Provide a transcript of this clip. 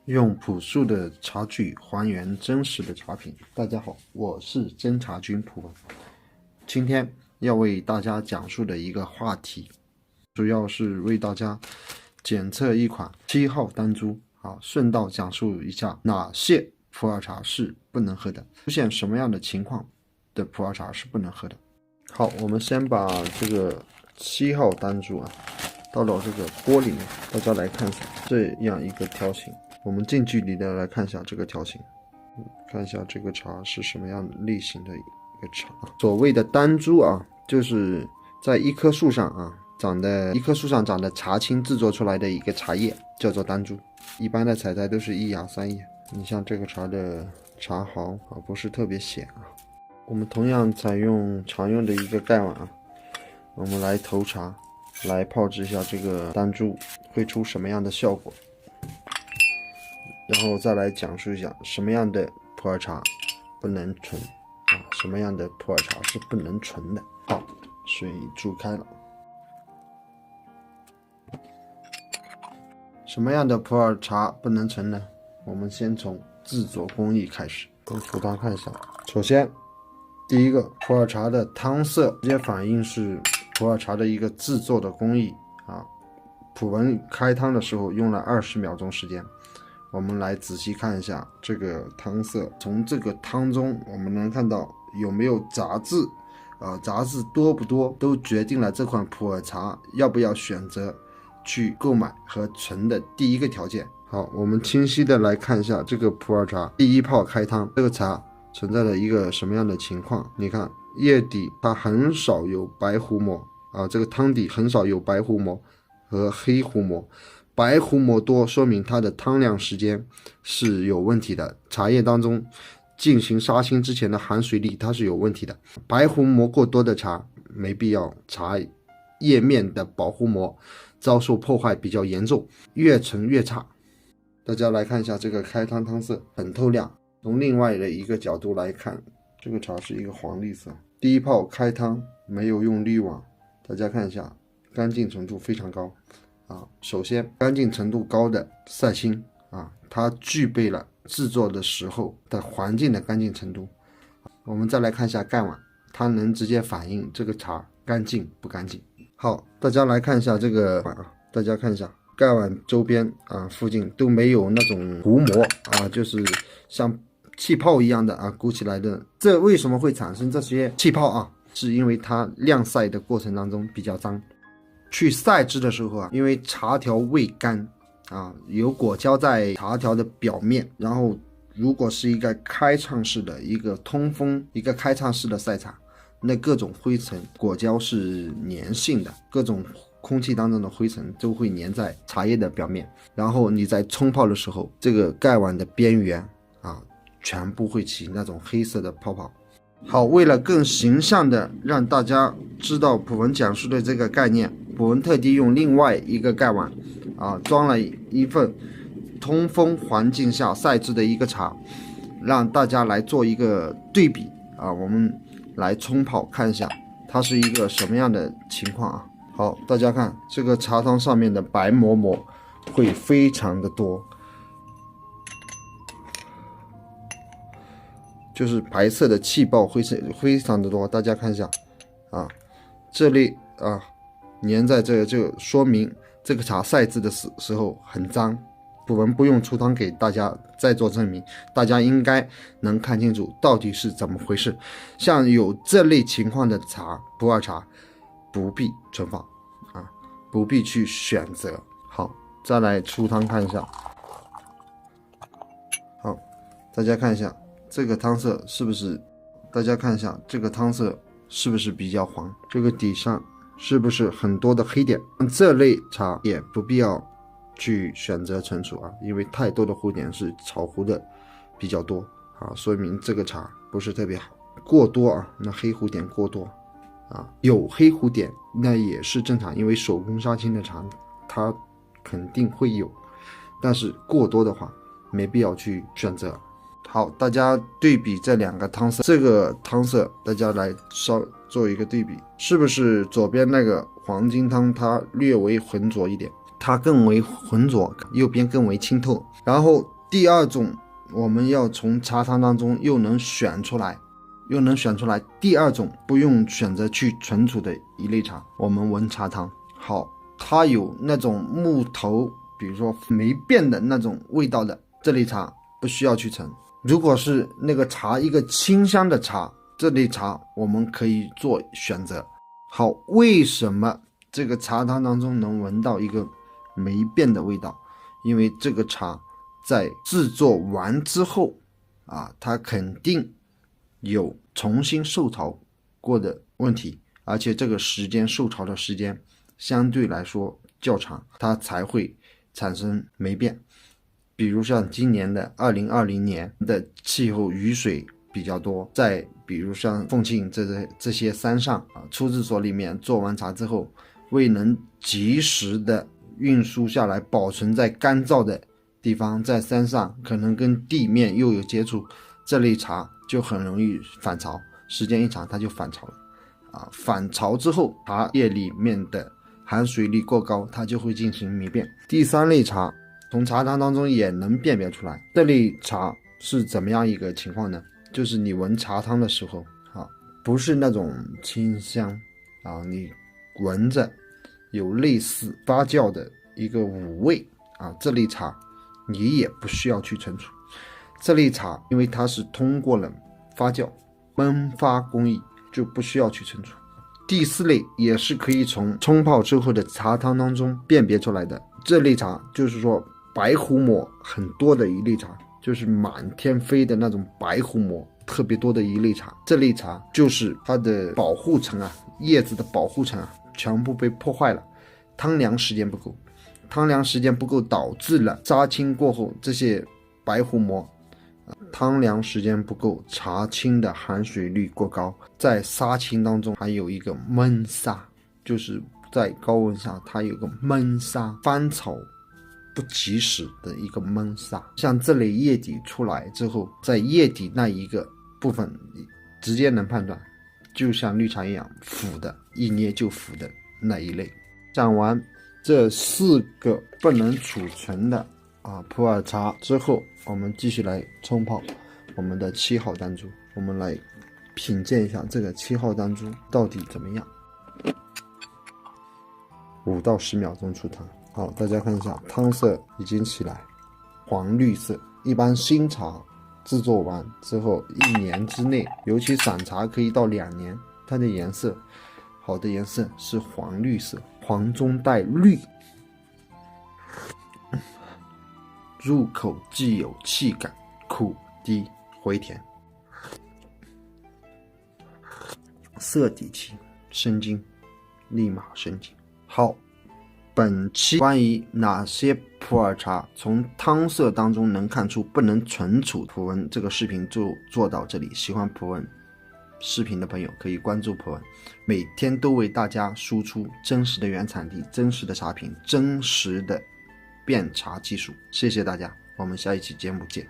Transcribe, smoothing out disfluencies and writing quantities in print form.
用朴素的茶具还原真实的茶品。大家好，我是真茶君普文。今天要为大家讲述的一个话题，主要是为大家检测一款7号单株，顺道讲述一下哪些普洱茶是不能喝的，出现什么样的情况的普洱茶是不能喝的。好，我们先把这个7号单株倒到这个锅里面，大家来看一下这样一个条形。我们近距离的来看一下这个条形，看一下这个茶是什么样的类型的一个茶。所谓的单株就是在一棵树上长的茶青制作出来的一个茶叶，叫做单株。一般的采摘都是1芽3叶。你像这个茶的茶毫不是特别显我们同样采用常用的一个盖碗我们来投茶，来泡制一下这个单株会出什么样的效果。然后再来讲述一下什么样的普洱茶不能存什么样的普洱茶是不能存的。好，水煮开了。什么样的普洱茶不能存呢？我们先从制作工艺开始，跟图上看一下。首先，第一个，普洱茶的汤色直接反映是普洱茶的一个制作的工艺普文开汤的时候用了20秒钟时间。我们来仔细看一下这个汤色，从这个汤中我们能看到有没有杂质杂质多不多都决定了这款普洱茶要不要选择去购买和存的第一个条件。好，我们清晰的来看一下这个普洱茶第一泡开汤，这个茶存在了一个什么样的情况。你看叶底它很少有白糊膜这个汤底很少有白糊膜和黑糊膜，白糊膜多说明它的汤量时间是有问题的，茶叶当中进行杀青之前的含水力它是有问题的。白糊膜过多的茶没必要，茶叶面的保护膜遭受破坏比较严重，越陈越差。大家来看一下这个开汤汤色很透亮。从另外的一个角度来看，这个茶是一个黄绿色。第一泡开汤没有用滤网，大家看一下干净程度非常高首先干净程度高的晒青它具备了制作的时候的环境的干净程度。我们再来看一下盖碗，它能直接反映这个茶干净不干净。好，大家来看一下这个碗大家看一下盖碗周边附近都没有那种糊膜就是像气泡一样的鼓起来的。这为什么会产生这些气泡是因为它晾晒的过程当中比较脏。去晒制的时候因为茶条未干有果胶在茶条的表面，然后如果是一个开唱式的一个通风一个开唱式的晒茶，那各种灰尘果胶是粘性的，各种空气当中的灰尘都会粘在茶叶的表面，然后你在冲泡的时候这个盖碗的边缘全部会起那种黑色的泡泡。好，为了更形象的让大家知道普文讲述的这个概念，普文特地用另外一个盖碗装了一份通风环境下晒制的一个茶，让大家来做一个对比我们来冲泡看一下它是一个什么样的情况好，大家看这个茶汤上面的白膜膜会非常的多，就是白色的气泡会非常的多。大家看一下这里粘在这就说明这个茶晒制的时候很脏。普文不用出汤给大家再做证明，大家应该能看清楚到底是怎么回事。像有这类情况的茶普洱茶不必存放不必去选择。好，再来出汤看一下。好，大家看一下这个汤色是不是，大家看一下这个汤色是不是比较黄，这个底上是不是很多的黑点。这类茶也不必要去选择存储因为太多的糊点是炒糊的比较多说明这个茶不是特别好。过多那黑糊点过多有黑糊点那也是正常，因为手工杀青的茶它肯定会有，但是过多的话没必要去选择。好，大家对比这两个汤色，这个汤色大家来做一个对比，是不是左边那个黄金汤它略微浑浊一点，它更为浑浊，右边更为清透。然后第二种，我们要从茶汤当中又能选出来第二种不用选择去存储的一类茶，我们闻茶汤。好，它有那种木头，比如说霉变的那种味道的这类茶不需要去存。如果是那个茶一个清香的茶，这类茶我们可以做选择。好，为什么这个茶汤当中能闻到一个霉变的味道？因为这个茶在制作完之后它肯定有重新受潮过的问题，而且这个受潮的时间相对来说较长，它才会产生霉变。比如像今年的2020年的气候雨水比较多，再比如像凤庆这些山上出制所里面做完茶之后，未能及时的运输下来保存在干燥的地方，在山上可能跟地面又有接触，这类茶就很容易反潮，时间一长它就反潮了反潮之后茶叶里面的含水率过高，它就会进行霉变。第三类茶从茶汤当中也能辨别出来，这类茶是怎么样一个情况呢？就是你闻茶汤的时候不是那种清香你闻着有类似发酵的一个五味这类茶你也不需要去存储。这类茶因为它是通过了发酵焖发工艺，就不需要去存储。第四类也是可以从冲泡之后的茶汤当中辨别出来的，这类茶就是说白胡膜很多的一类茶，就是满天飞的那种白胡膜特别多的一类茶。这类茶就是它的保护层叶子的保护层全部被破坏了，汤凉时间不够，导致了杀青过后这些白胡膜汤凉时间不够，茶青的含水率过高，在杀青当中还有一个闷杀，就是在高温下它有个闷杀，翻炒不及时的一个闷杀。像这类叶底出来之后，在叶底那一个部分直接能判断，就像绿茶一样腐的，一捏就腐的那一类。讲完这4个不能储存的普洱茶之后，我们继续来冲泡我们的7号丹珠。我们来品鉴一下这个7号丹珠到底怎么样。5到10秒钟出汤。好，大家看一下，汤色已经起来，黄绿色。一般新茶制作完之后1年之内，尤其散茶可以到2年，它的颜色好的颜色是黄绿色，黄中带绿，入口既有气感，苦低回甜，色底清，生津，立马生津。好，本期关于哪些普洱茶从汤色当中能看出不能存储普洱这个视频就做到这里。喜欢普洱视频的朋友可以关注普洱，每天都为大家输出真实的原产地、真实的茶品、真实的辨茶技术。谢谢大家，我们下一期节目见。